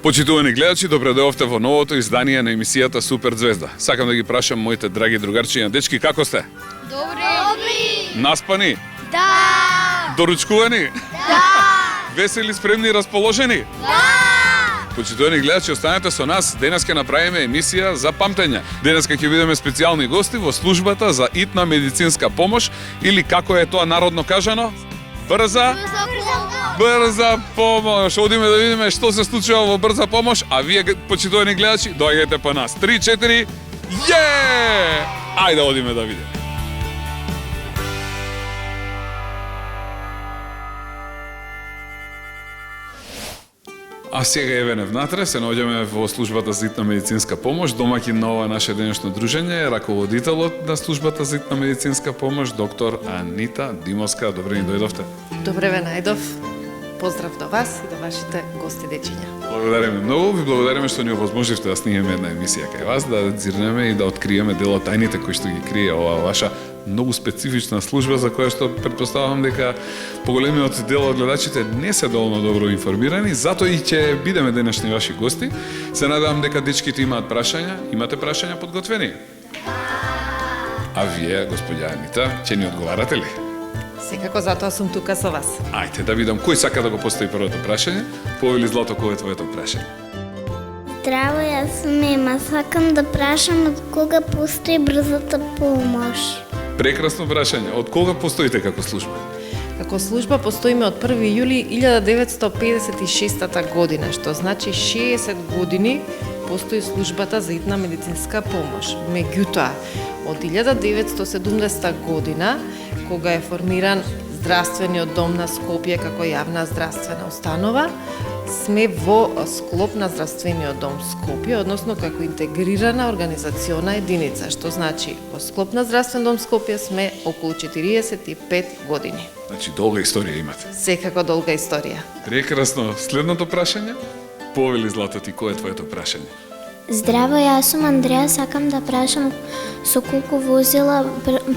Почитувани гледачи, добре дојдовте во новото издание на емисијата Супер Звезда. Сакам да ги прашам моите драги другарчиња, дечки, како сте? Добри! Наспани? Да! Доручкувани? Да! Весели, спремни и расположени? Да! Почитувани гледачи, останете со нас. Денес ќе направиме емисија за памтење. Денес ќе бидеме специјални гости во службата за итна медицинска помош или како е тоа народно кажано? Брза помош. Одиме да видиме што се случува во брза помош, а вие, почитувани гледачи, доаѓајте по нас. 3, 4, Ајде одиме да видиме. А сега еве внатре се наоѓаме во службата за итна медицинска помош. Домаќин на ова наше денешно дружење е раководителот на службата за итна медицинска помош, доктор Анита Димовска. Добре ни дојдовте. Добре ве најдов. Поздрав до вас и до вашите гости дечиња. Благодариме многу, ви благодариме што ни овозможивте да снимеме една емисија кај вас, да зирнеме и да откриеме дел од тајните кои што ги крие оваа ваша многу специфична служба за која што претпоставам дека поголемиот дел од гледачите не се доволно добро информирани, затоа и ќе бидеме денешни ваши гости. Се надевам дека дечките имаат прашања, имате прашања подготвени? А вие, господја Анита, ќе ни одговарате ли? Секако затоа сум тука со вас. Ајде да видам кој сака да го постави првото прашање. Повели Злато, кој е твоето прашање? Здраво, јас сум Ема. Сакам да прашам од кога постои брзата помош. Прекрасно прашање. Од кога постоите како служба? Како служба постоиме од 1 јули 1956 година, што значи 60 години постои службата за итна медицинска помош. Меѓутоа, од 1970 година, кога е формиран Здравствениот дом на Скопје како јавна здравствена установа, сме во склоп на Здравствениот дом Скопје, односно како интегрирана организациона единица, што значи во склоп на Здравствен дом Скопје сме околу 45 години. Значи долга историја имате. Секако долга историја. Прекрасно. Следното прашање? Повели Злато, ти кој е твоето прашање? Здраво, јас сум Андреја. Сакам да прашам со колку возила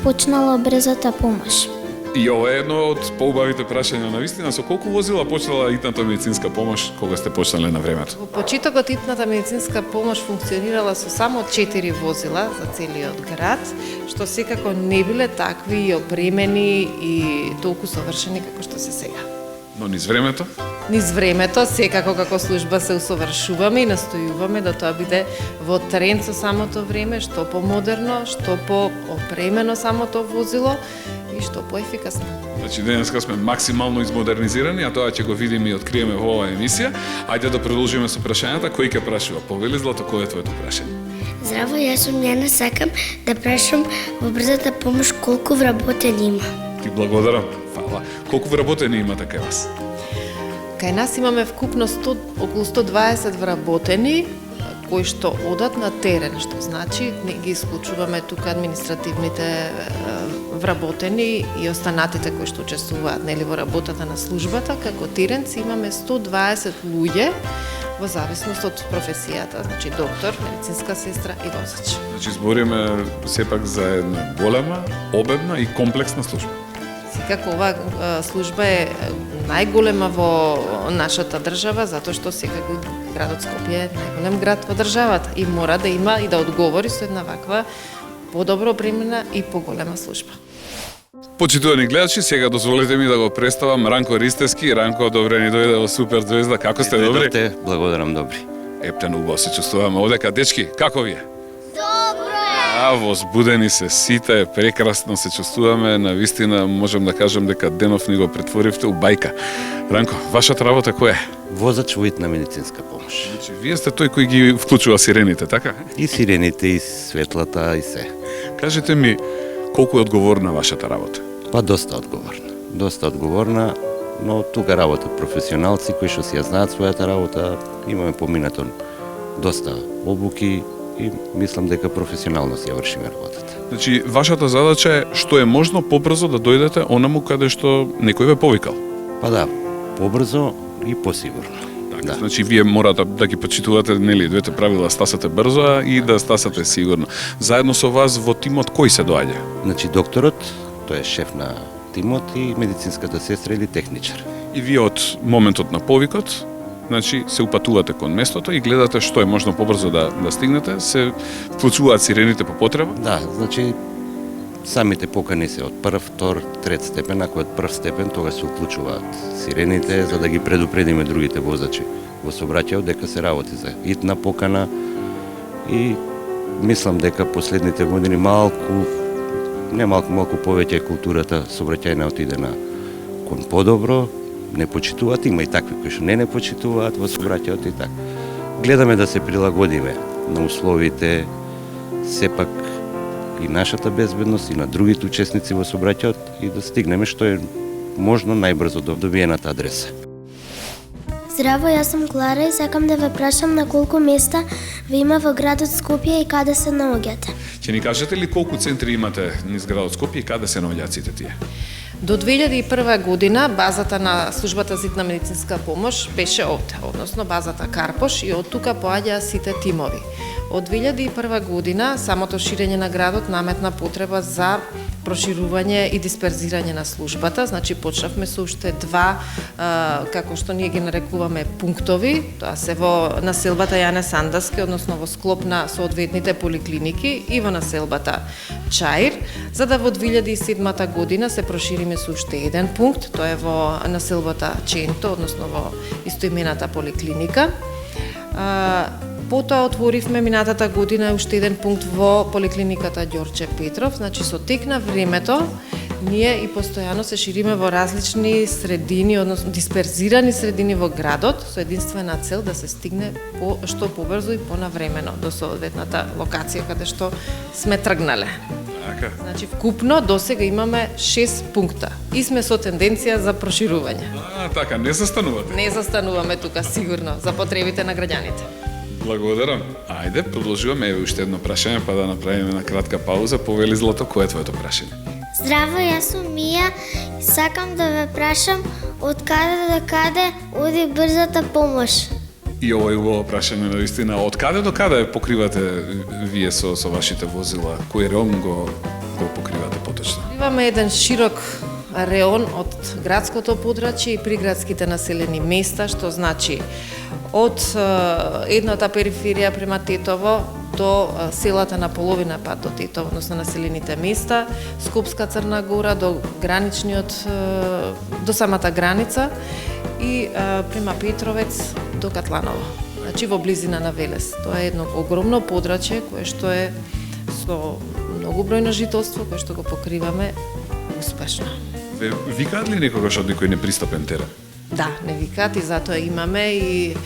почнала брзата помош. И ова е едно од поубавите прашања на вистина. Со колку возила почнала итната медицинска помош кога сте почнале на времето? Во почетокот итната медицинска помош функционирала со само 4 возила за целиот град, што секако не биле такви и опремени и толку совршени како што се сега. Но низ времето? Низ времето, секако како служба се усовршуваме и настојуваме да тоа биде во тренд со самото време, што помодерно, што поопремено самото возило и што поефикасно. Значи денеска сме максимално измодернизирани, а тоа ќе го видиме и откриеме во оваа емисија. Ајде да продолжиме со прашањата. Кој ќе прашува? Повели Злато, кој е твоето прашање? Здраво, јас сум Јана. Сакам да прашам во брзата помош колку вработени има. Ти благодарам. Фала. Колку вработени имате кај вас? Кај нас имаме вкупно околу 120 вработени кои што одат на терен, што значи не ги исклучуваме тука административните вработени и останатите кои што учествуваат нели во работата на службата. Како теренци имаме 120 луѓе во зависност од професијата, значи доктор, медицинска сестра и возач. Значи збориме сепак за една голема, обемна и комплексна служба. Секако оваа служба е најголема во нашата држава, затоа што секако градот Скопје е најголем град во државата и мора да има и да одговори со една ваква подобро опремена и поголема служба. Почитувани гледачи, сега дозволете ми да го представам Ранко Ристевски. Ранко, добре ни дојде во Супер Звезда. Како сте, добри? Добре, благодарам, добри. Ептен убаво се чувствуваме овдека. Дечки, како ви е? Возбудени се сите, прекрасно се чувствуваме, навистина можам да кажам дека денов ни го претворивте у бајка. Ранко, вашата работа која е? Возач во итна медицинска помош. Значи, вие сте тој кој ги вклучува сирените, така? И сирените, и светлата, и се. Кажете ми, колку е одговорна вашата работа? Па доста одговорна. Доста одговорна, но тука работат професионалци кои што си ја знаат својата работа. Имаме поминато доста обуки и мислам дека професионално си ја вршиме работата. Значи, вашата задача е што е можно побрзо да дојдете онаму каде што некој ве повикал. Па да, побрзо и посигурно. Така, Да. значи вие морате да ги почитувате нели двете правила, да стасате брзо и да стасате сигурно. Заедно со вас во тимот кој се доаѓа? Значи докторот, тој е шеф на тимот и медицинската сестра или техничар. И вие од моментот на повикот значи се упатувате кон местото и гледате што е можно побрзо да стигнете, се вклучуваат сирените по потреба. Да, значи самите покани се од прв, втор, трет степен, ако од прв степен тога се уклучуваат сирените за да ги предупредиме другите возачи во сообраќајот дека се работи за итна покана и мислам дека последните години малку повеќе е културата сообраќајна отиде на кон подобро, не почитуваат, има и такви кои што не почитуваат во сообраќајот и така. Гледаме да се прилагодиме на условите, сепак и нашата безбедност и на другите учесници во сообраќајот и да стигнеме што е можно најбрзо до добиената адреса. Здраво, јас сум Клара и сакам да ве прашам на колку места ве има во градот Скопје и каде се наоѓате. Ќе ни кажете ли колку центри имате низ градот Скопје и каде се наоѓаат сите тие? До 2001 година базата на службата за итна медицинска помош беше овде, односно базата Карпош и од тука поаѓаа сите тимови. Од 2001 година самото ширење на градот наметна потреба за проширување и дисперзирање на службата, значи почнавме со уште два, како што ние ги нарекуваме пунктови, тоа се во населбата Јане Сандаски, односно во склоп на соодветните поликлиники и во населбата Чаир, за да во 2007 година се прошириме со уште еден пункт, тоа е во населбата Ченто, односно во истоимената поликлиника. Потоа отворивме минатата година уште еден пункт во поликлиниката Ѓорче Петров, значи со тек на времето ние и постојано се шириме во различни средини, односно дисперзирани средини во градот, со единствена цел да се стигне што побрзо и понавремено до соодветната локација каде што сме тргнале. Така. Значи вкупно досега имаме 6 пункта и сме со тенденција за проширување. Така, не застанувате. Не застануваме тука сигурно за потребите на граѓаните. Благодарам. Ајде, продолжуваме еве уште едно прашање па да направиме една кратка пауза. Повели Злато, кое е твоето прашање? Здраво, јас сум Мија и сакам да ве прашам од каде до каде оди брзата помош. И ова е убаво прашање навистина. Од каде до каде покривате вие со вашите возила? Кој реон го покривате поточно? Имаме еден широк реон од градското подрачје и приградските населени места, што значи од едната периферија према Тетово до селата на половина пат до Тетово, односно населените места, Скопска Црна Гора до граничниот до самата граница и према Петровец до Катланово. Значи во близина на Велес. Тоа е едно огромно подрачје кое што е со многу бројно жителство, кое што го покриваме успешно. Викаат ли некогаш од некој непристапен терен? Да, не викаат и затоа имаме и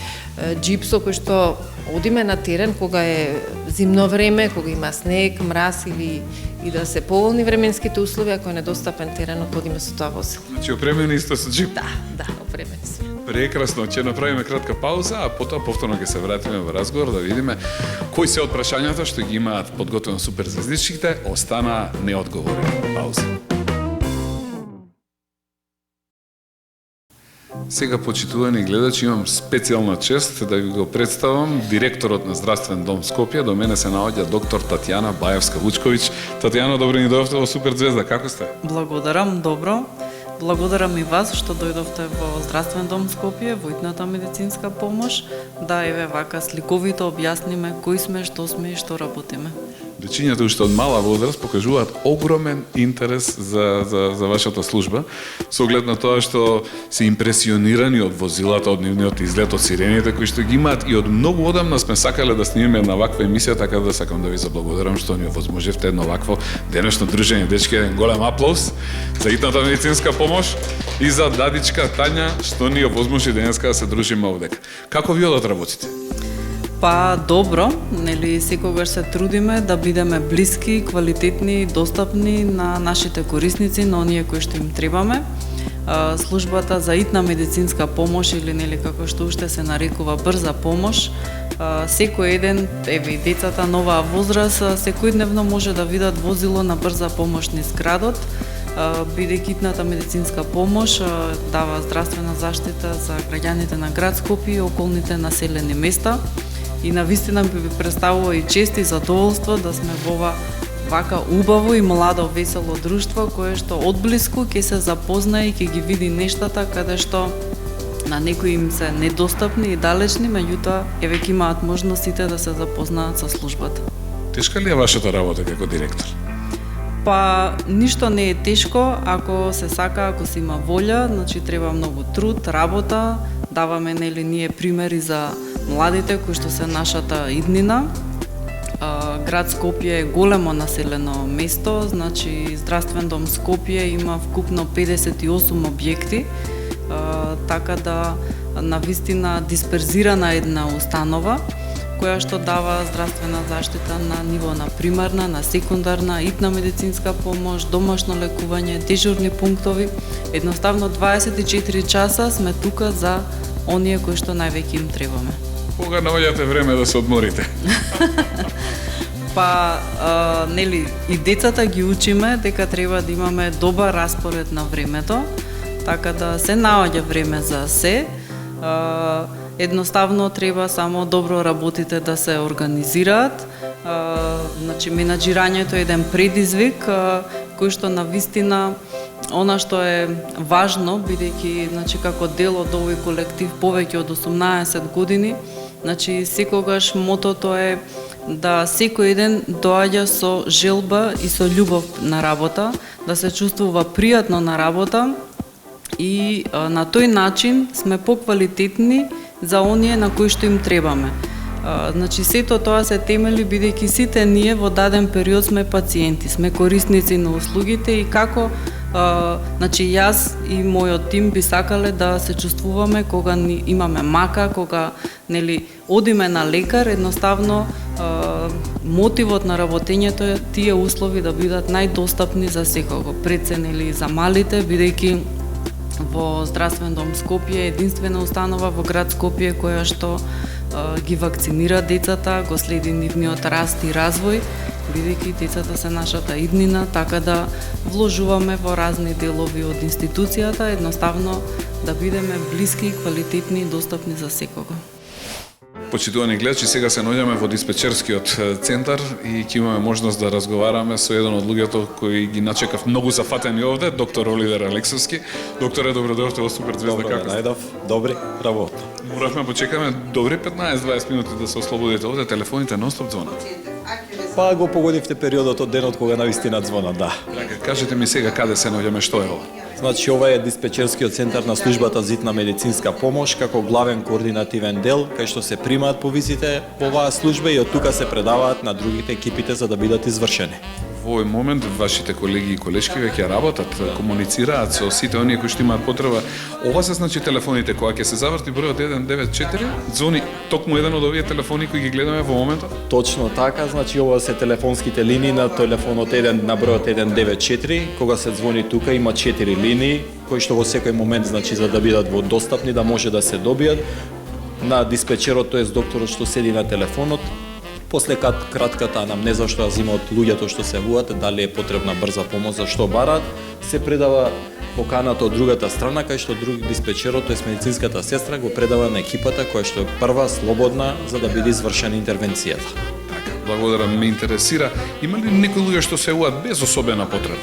джип со кој што одиме на терен кога е зимно време, кога има снег, мраз или и да се поволни временските услови, ако е недостапен теренот, одиме со тоа возило. Значи опремени сте со джип? Да, опремени сме. Прекрасно, ќе направиме кратка пауза, а потоа повторно ќе се вратиме во разговор да видиме кои се од прашањата што ги имаат подготвено суперзвездичките остана неодговорени. Пауза. Сега, почитувани гледачи, имам специјална чест да ви го представам директорот на Здравствен дом Скопје. До мене се наоѓа доктор Татјана Баевска-Вучковиќ. Татјана, добро ни дојдовте во Супер Звезда, како сте? Благодарам, добро. Благодарам и вас што дојдовте во Здравствен дом Скопје, во итната медицинска помош, да еве вака сликовито објасниме кои сме, што сме и што работиме. Дечињата уште од мала возраст покажуваат огромен интерес за вашата служба, со оглед на тоа што се импресионирани од возилата, од нивниот изглед, од сирените кои што ги имаат и од многу одамна сме сакале да снимеме една ваква емисија, така да сакам да ви заблагодарам што ни овозможивте едно вакво денешно дружење. Дечки, еден голем аплауз за итната медицинска помош и за дадичка Тања што ни овозможи денеска да се дружиме овдека. Како ви одат работите? Па добро, нели секогаш се трудиме да бидеме блиски, квалитетни, достапни на нашите корисници, на оние кои што им требаме. Службата за итна медицинска помош или нели како што уште се нарекува брза помош, секој еден, еве и децата на оваа возраст, секојдневно може да видат возило на брза помош низ градот, бидејќи итната медицинска помош дава здравствена заштита за граѓаните на град Скопје и околните населени места. И навистина би представува и чест и задоволство да сме во ова вака убаво и младо весело друштво кое што одблиску ќе се запознае и ќе ги види нештата каде што на некои им се недостапни и далечни, меѓутоа еве ќе имаат можност сите да се запознаат со службата. Тешка ли е вашата работа како директор? Па ништо не е тешко ако се сака, ако се има волја, значи треба многу труд, работа, даваме нели ние примери за младите кои што се нашата иднина. Град Скопје е големо населено место, значи Здравствен дом Скопје има вкупно 58 објекти, така да навистина дисперзирана една установа која што дава здравствена заштита на ниво на примарна, на секундарна, итна медицинска помош, домашно лекување, дежурни пунктови. Едноставно 24 часа сме тука за оние кои што највеќе им требаме. Кога наоѓате време да се одморите? Па, нели, и децата ги учиме дека треба да имаме добар распоред на времето, така да се наоѓа време за се. Едноставно треба само добро работите да се организираат. Значи, менаџирањето е еден предизвик кој што навистина она што е важно, бидејќи значи како дел од овој колектив повеќе од 18 години, значи секогаш мотото е да секој ден доаѓа со желба и со љубов на работа, да се чувствува пријатно на работа и на тој начин сме поквалитетни за оние на кои што им требаме. Значи сето тоа се темели бидејќи сите ние во даден период сме пациенти, сме корисници на услугите и како значи јас и мојот тим би сакале да се чувствуваме кога имаме мака, кога нели одиме на лекар, едноставно мотивот на работењето е тие услови да бидат најдостапни за секого, пред се нели за малите, бидејќи во Здравствен дом Скопје е единствена установа во град Скопје која што ги вакцинира децата, го следи нивниот раст и развој, бидејќи децата се нашата иднина, така да вложуваме во разни делови од институцијата, едноставно да бидеме блиски, квалитетни и достапни за секого. Почитувани гледачи, сега се наоѓаме во диспечерскиот центар и ќе имаме можност да разговараме со еден од луѓето кои ги начекав многу зафатени овде, доктор Оливер Алексовски. Докторе, добродојавте во Супер Звезда. Како најдов, добри, работа. Моравме почекаме добри 15-20 минути да се ослободите овде, телефоните нон-стоп звонат. Па го погодивте периодот од денот кога навистина звонат, да. Кажете ми сега каде се наоѓаме, што е ова? Значи, ова е диспечерскиот центар на службата за итна медицинска помош како главен координативен дел, кај што се примаат повиците во оваа служба и од тука се предаваат на другите екипите за да бидат извршени. Во овој момент вашите колеги и колешки веќе работат, комуницираат со сите оние кои што имаат потреба. Ова се значи телефоните кога ќе се заврти бројот 194, звони токму еден од овие телефони кои ги гледаме во моментот? Точно така, значи ова се телефонските линии на телефонот 1 на бројот 194, кога се звони тука има 4 линии кои што во секој момент значи за да бидат во достапни да може да се добијат на диспечерот, тоест докторот што седи на телефонот. После кратката анамнеза што ја зема од луѓето што се јавуваат, дали е потребна брза помош, за што бараат, се предава поканата од другата страна, кај што друг диспечерот, тоест медицинската сестра, го предава на екипата која што е прва, слободна, за да биде извршена интервенцијата. Така, благодарам, ме интересира. Има ли некои луѓе што се јавуваат без особена потреба?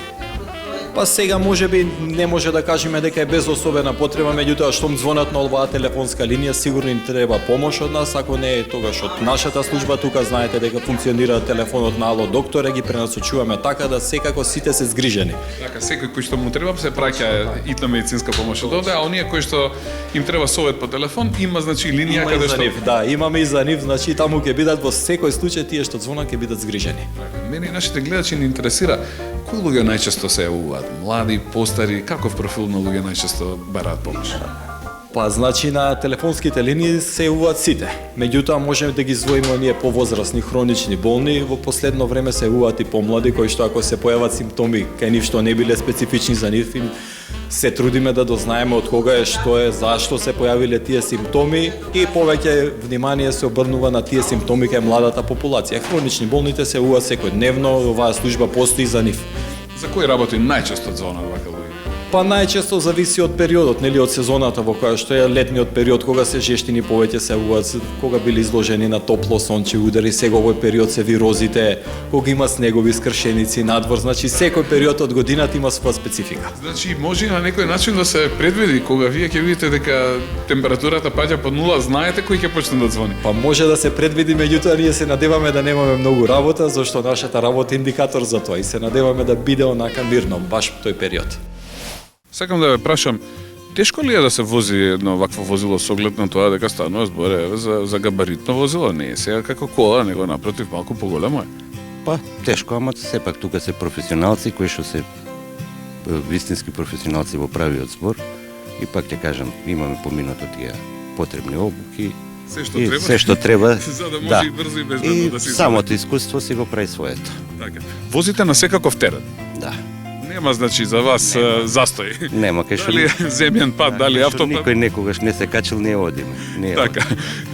Па сега можеби не може да кажеме дека е без особена потреба, меѓутоа штом звонат на оваа телефонска линија, сигурно им треба помош од нас, ако не е тогаш од нашата служба, тука знаете дека функционира телефонот на Ало докторе, ги пренасочуваме така да секако сите се згрижени. Така, секој кој што му треба се праќа итна медицинска помош од овде, а оние кои што им треба совет по телефон, има значи линија каде што да, имаме и за нив, значи таму ќе бидат во секој случај тие што звонат ќе бидат згрижени. Мене и нашите гледачи ни интересира кои луѓе најчесто се јавуваат, млади, постари, каков профил на луѓе најчесто бараат помош? Па значи на телефонските линии се јавуваат сите. Меѓутоа можеме да ги издвоиме оние повозрасни хронични болни, во последно време се јавуваат и помлади кои што ако се појават симптоми кај нив што не биле специфични за нив, се трудиме да дознаеме од кога е, што е, зашто се појавиле тие симптоми и повеќе внимание се обрнува на тие симптоми кај младата популација. Хронични болните се јавуваат секојдневно, оваа служба постои за нив. За кои работи најчесто звонат вака луѓе? Па најчесто зависи од периодот, нели, од сезоната во која што е летниот период, кога се жештини повеќе се уват, кога били изложени на топло сончеви удари, сега овој период се вирозите, кога има снегови скршеници надвор, значи секој период од годината има своја специфика. Значи, може на некој начин да се предвиди, кога вие ќе видите дека температурата паѓа под нула, знаете кој ќе почне да звони? Па може да се предвиди, меѓутоа ние се надеваме да немаме многу работа, зашто нашата работа е индикатор за тоа и се надеваме да биде онака мирно, баш тој период. Сакам да ве прашам, тешко ли е да се вози едно вакво возило со оглед на тоа дека станува збор за габаритно возило? Не е сега како кола, него напротив малку поголемо е. Па, тешко, ама сепак тука се професионалци кои што се вистински професионалци во правиот збор и пак ќе кажам, имаме поминато тие потребни обуки, Се што треба. за да може и брзо и безбедно да се самото искуство си го прави своето. Така. Возите на секаков терен. Да. Нема значи за вас застој. Нема кај што Дали земјен пат, дали автопат. Никој некогаш не се качил, не одиме. Не Така.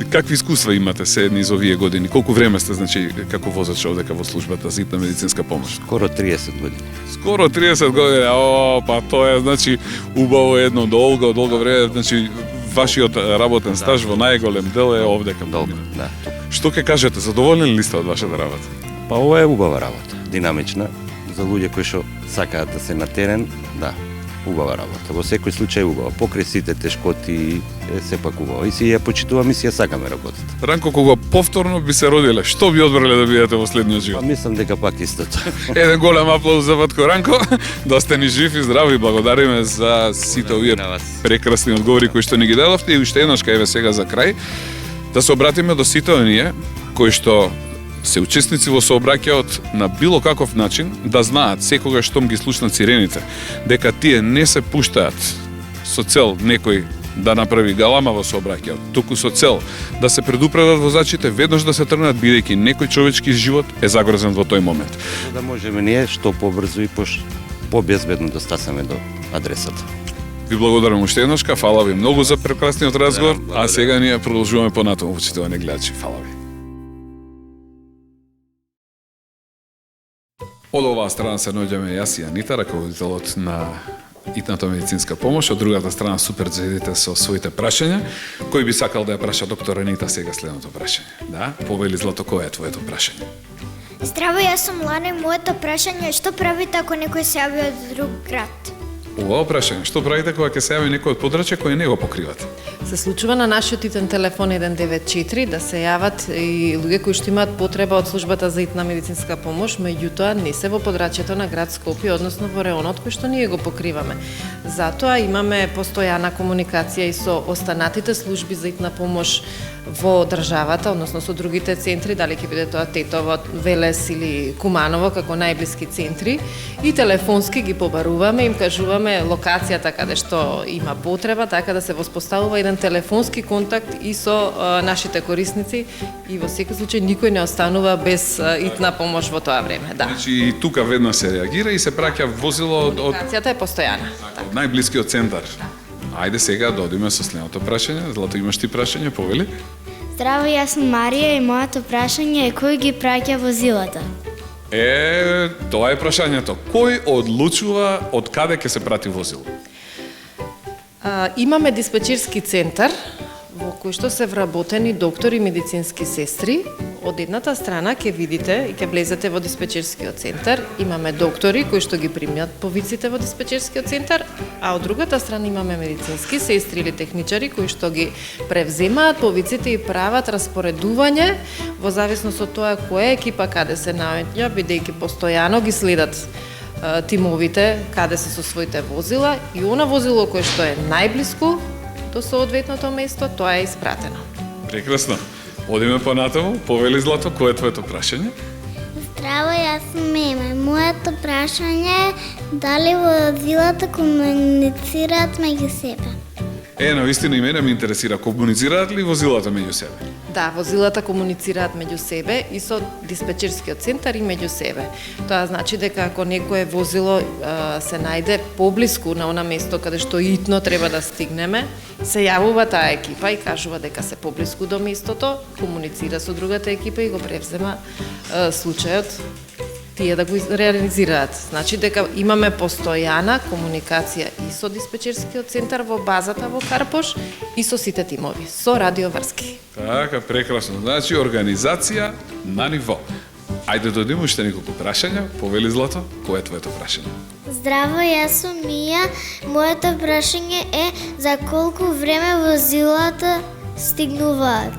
Какви искуства имате се низ овие години? Колку време сте значи како возач овдека во службата за итна медицинска помош? Скоро 30 години. Скоро 30 години. О, па тоа е значи убаво едно долго време, значи вашиот работен стаж во најголем дел е овдека. Долго, да, тука. Што ќе кажете, задоволни ли сте од вашата работа? Па ова е убава работа, динамична, за луѓе кои што сакаат да се на терен, да, убава работа. Во секој случај убава. Покрај сите тешкоти е сепак убава. И си ја почитувам и си ја сакаме работата. Ранко, кога повторно би се родиле, што би одбрале да бидете во следниот Па живот? мислам дека пак истото. Еден голем аплауз за Ватко Ранко, да сте ни жив и здрави и благодариме за сите овие на вас. прекрасни одговори кои што ни ги дадовте и уште еднаш кај ве сега за крај, да се обратиме до сите оние кои што се учесници во сообраќајот на било каков начин, да знаат секогаш штом ги слушнат сирените, дека тие не се пуштаат со цел некој да направи галама во сообраќајот, туку со цел да се предупредат возачите веднаш да се тргнат, бидејќи некој човечки живот е загрозен во тој момент. За да можеме ние што побрзо и побезбедно да стасаме до адресата. Ви благодарам уште еднашка, фала ви многу за прекрасниот разговор, а сега ние продолжуваме понатаму, почитувани гледачи. Фала ви. Од оваа страна се наоѓаме јас и Анита, раководителот на итната медицинска помош, од другата страна супер заедите со своите прашања. Кој би сакал да ја праша доктор Анита сега следното прашање? Да? Повели Злато, кое е твоето прашање? Здраво, јас сум Лана и моето прашање е што правите ако некој се јави од друг град? Ова прашање, што правите кога ќе се јави некој од подрачје кој не го покривате? Се случува на нашиот итен телефон 194 да се јават и луѓе кои што имаат потреба од службата за итна медицинска помош, меѓутоа не се во подрачјето на град Скопје, односно во реонот кој што ние го покриваме. Затоа имаме постојана комуникација и со останатите служби за итна помош во државата, односно со другите центри, дали ќе биде тоа Тетово, Велес или Куманово како најблиски центри, и телефонски ги побаруваме, им кажуваме локацијата каде што има потреба, така да се воспоставува еден телефонски контакт и со нашите корисници и во секој случај никој не останува без итна помош во тоа време. Да. Значи и тука веднаш се реагира и се праќа возило од Комуникацијата е постојана. од најблискиот центар. Ајде сега да одиме со следното прашање. Злато, имаш ти прашање, повели? Здраво, јас сум Марија и моето прашање е кој ги праќа возилата? Тоа е прашањето. Кој одлучува од каде ќе се прати возило? Имаме диспечерски центар во кој што се вработени доктори и медицински сестри. Од едната страна ќе видите и ќе влезете во диспечерскиот центар, имаме доктори кои што ги примјат повиците во диспечерскиот центар, а од другата страна имаме медицински сестри или техничари кои што ги превземаат повиците и прават распоредување во зависност од тоа која екипа каде се наоѓа, бидејќи постојано ги следат тимовите каде се со своите возила и она возило кое што е најблиску до соодветното место, тоа е испратено. Прекрасно. Одиме понатаму. Повели Злато, кое е твоето прашање? Здраво, јас сум Мема. Моето прашање е дали возилата комуницираат меѓу себе? Навистина и мене ме интересира, комуницираат ли возилата меѓу себе? Да, возилата комуницираат меѓу себе и со диспечерскиот центар и меѓу себе. Тоа значи дека ако некое возило се најде поблиску на она место каде што итно треба да стигнеме, се јавува таа екипа и кажува дека се поблиску до местото, комуницира со другата екипа и го превзема случајот тие да го реализираат. Значи дека имаме постојана комуникација и со диспечерскиот центар во базата во Карпош и со сите тимови, со радиоврски. Така, прекрасно. Значи, организација на ниво. Ајде да додиме уште неколку прашања. Повели Злато, кое е твоето прашање? Здраво, јас сум Мија. Моето прашање е за колку време возилата стигнуваат?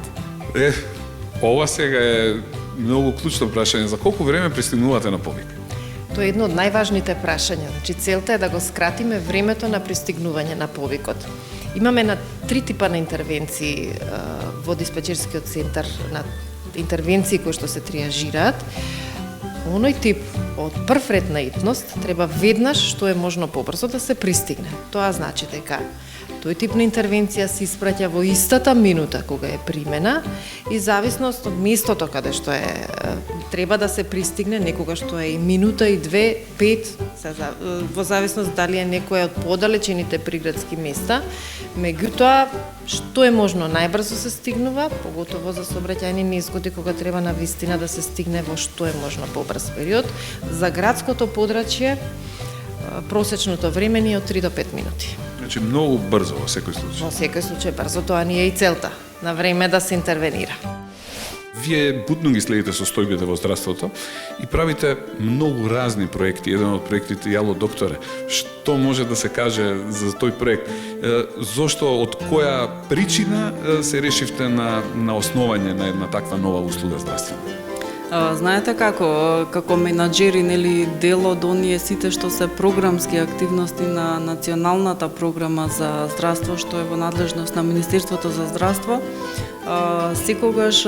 Ова сега е многу клучно прашање. За колку време пристигнувате на повик? Тоа е едно од најважните прашања. Значи, целта е да го скратиме времето на пристигнување на повикот. Имаме на 3 типа на интервенции во диспечерскиот центар, на интервенции кои што се триажираат. Оној тип од прв ред на итност треба веднаш што е можно побрзо да се пристигне. Тоа значи дека тој тип на интервенција се испраќа во истата минута кога е примена и зависност од местото каде што е треба да се пристигне, некогаш тоа е и минута и 2, 5, во зависност дали е некоја од подалечените приградски места. Меѓутоа, што е можно најбрзо се стигнува, поготово за сообраќајни незгоди кога треба на вистина да се стигне во што е можно побрз период. За градското подрачје просечното време ни е од 3 до 5 минути. Значи, многу брзо во секој случај. Во секој случај брзо, тоа ни е и целта, на време да се интервенира. Вие будно ги следите состојбите во здравството и правите многу разни проекти. Еден од проектите Јало докторе. Што може да се каже за тој проект? Зошто, од која причина се решивте на основање на една таква нова услуга здравствена? Знаете како менаџери, нели, дел од оние сите што се програмски активности на националната програма за здравство, што е во надлежност на Министерството за здравство, секогаш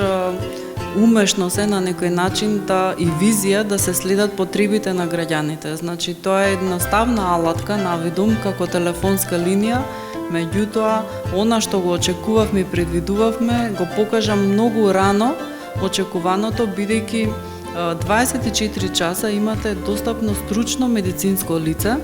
умешно се на некој начин и визија да се следат потребите на граѓаните. Значи, тоа е едноставна алатка на видум како телефонска линија, меѓутоа, она што го очекувавме и предвидувавме, го покажа многу рано очекуваното, бидејќи 24 часа имате достапно стручно медицинско лице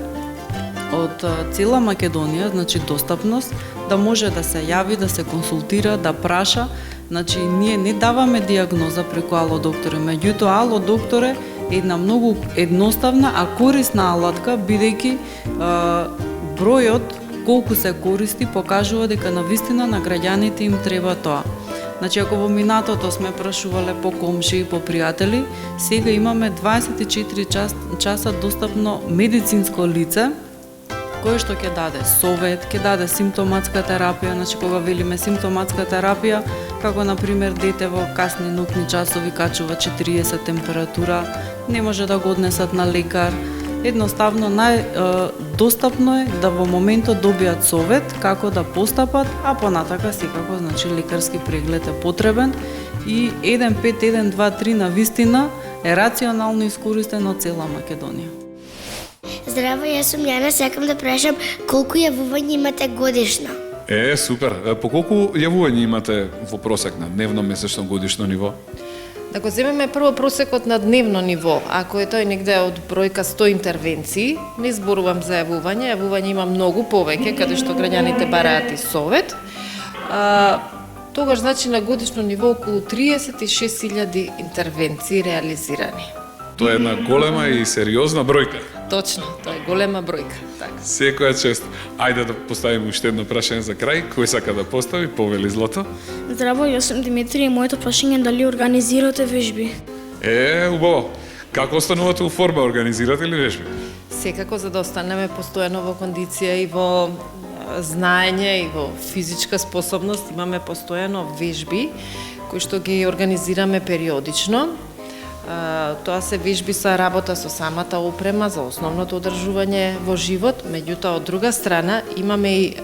од цела Македонија, значи достапност, да може да се јави, да се консултира, да праша. Значи, ние не даваме диагноза преку Ало докторе, меѓутоа Ало докторе е една многу едноставна, а корисна алатка, бидејќи бројот колку се користи покажува дека навистина на граѓаните им треба тоа. Значи, ако во минатото сме прашувале по комши и по пријатели, сега имаме 24 часа достапно медицинско лице, кое што ќе даде совет, ќе даде симптоматска терапија. Значи, кога велиме симптоматска терапија, како например дете во касни ноќни часови качува 40 температура, не може да го однесат на лекар. Едноставно, најдостапно е да во моментот добијат совет како да постапат, а понатака секако, значи, лекарски преглед е потребен и 15123 на вистина е рационално искористен од цела Македонија. Здраво, јас сум Јана, сакам да прашам колку јавувања имате годишно? Супер. По колку јавувања имате во просек на дневно, месечно, годишно ниво? Да го земеме прво просекот на дневно ниво, ако е тој негде од бројка 100 интервенции, не зборувам за јавување има многу повеќе, каде што граѓаните бараат и совет, тогаш значи на годишно ниво околу 36.000 интервенции реализирани. Тоа е една голема и сериозна бројка. Точно, тоа е голема бројка. Така. Секоја чест. Ајде да поставиме уште едно прашање за крај. Кој сака да постави? Повели Злато. Здраво, јас сум Димитри и моето прашање е дали организирате вежби? Убаво. Како останувате у форма? Организирате ли вежби? Секако, за да останеме постојано во кондиција и во знаење и во физичка способност, имаме постојано вежби кои што ги организираме периодично. Тоа се вежби са работа со самата опрема за основното одржување во живот, меѓутоа од друга страна имаме и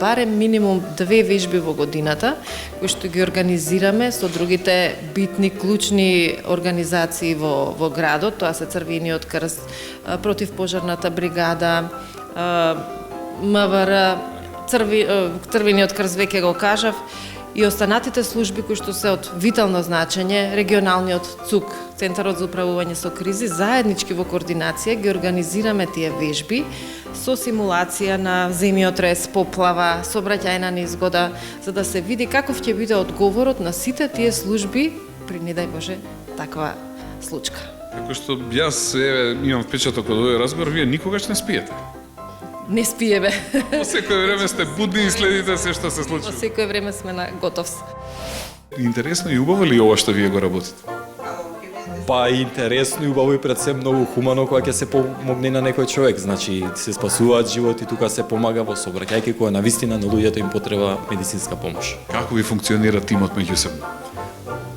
барем минимум 2 вежби во годината, кои што ги организираме со другите битни, клучни организации во градот. Тоа се Црвениот крст, противпожарната бригада, МВР, Црвениот крст веќе го кажав, и останатите служби кои што се од витално значење, регионалниот ЦУК, Центарот за управување со кризи, заеднички во координација ги организираме тие вежби со симулација на земјотрес, поплава, сообраќајна незгода, за да се види каков ќе биде одговорот на сите тие служби при, не дај Боже, таква случка. Како што јас имам впечаток од овој разговор, вие никогаш не спиете. Не спиеме. По секое време сте будни и следите се што се случува. По секое време сме на готов. Интересно и убаво ли ова што вие го работите? Па интересно и убаво и пред се многу хумано кога ќе се помогне на некој човек. Значи се спасуваат животи, тука се помага во сообраќајки кога навистина на луѓето им потреба медицинска помош. Како ви функционира тимот меѓусебно?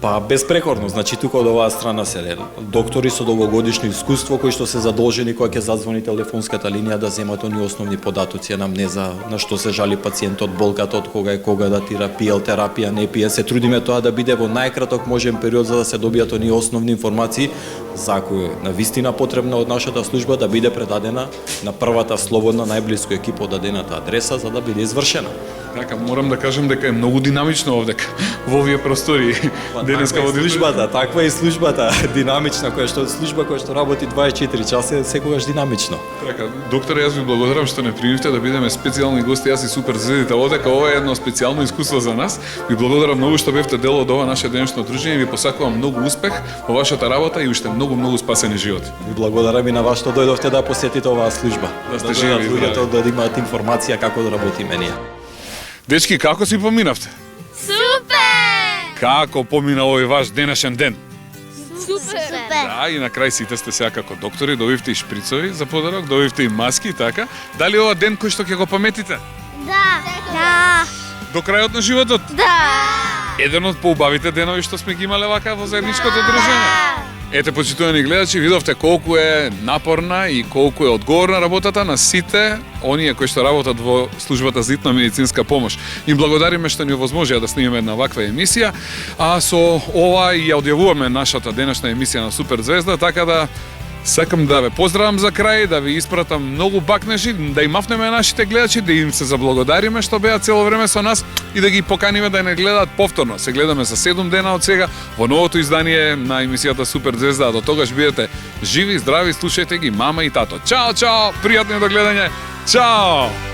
Па безпрекорно, значи тука од оваа страна се доктори со долгогодишно искуство кои што се задолжени кога ќе зазвони телефонската линија да земат оние основни податоци, анамнеза, на што се жали пациентот, болката, од кога датира, пиел терапија, не пие. Се трудиме тоа да биде во најкраток можен период за да се добијат оние основни информации за кои навистина потребна од нашата служба да биде предадена на првата слободна најблиско екипа од дадената адреса за да биде извршена. Така, морам да кажам дека е многу динамично овдека во овие простори. Денеска во службата, таква е службата, динамична, која што служба која што работи 24 часа е секогаш динамично. Така, доктор, јас ви благодарам што не примивте да бидеме специјални гости, јас и супер звездите одека, ова е едно специјално искуство за нас. Ви благодарам многу што бевте дел од ова наше денешно дружење, ви посакувам многу успех во вашата работа и уште многу спасени животи. Ви благодарам и на вас што дојдовте да посетите оваа служба. Да сте живи, луѓето да имаат информација како да работиме ние. Дечки, како си поминавте? Супер! Како помина овој ваш денешен ден? Супер! Да, и на крај сите сте сега како доктори, добивте и шприцови за подарок, добивте и маски, така. Дали ова ден кој што ќе го паметите? Да! До крајот на животот? Да! Еден од поубавите денови што сме ги имале вака во заедничкото дружење. Ете, почитувани гледачи, видовте колку е напорна и колку е одговорна работата на сите оние кои што работат во службата за итна медицинска помош. Им благодариме што ни овозможија да снимиме една ваква емисија, а со ова и ја одјавуваме нашата денешна емисија на Супер Звезда, така да сакам да ве поздравам за крај, да ви испратам многу бакнежи, да им мафнеме нашите гледачи, да им се заблагодариме што беа цело време со нас и да ги поканиме да не гледаат повторно. Се гледаме за 7 дена од сега во новото издание на емисијата Супер Звезда. До тогаш бидете живи, здрави, слушајте ги мама и тато. Чао, чао, пријатно до гледање. Чао!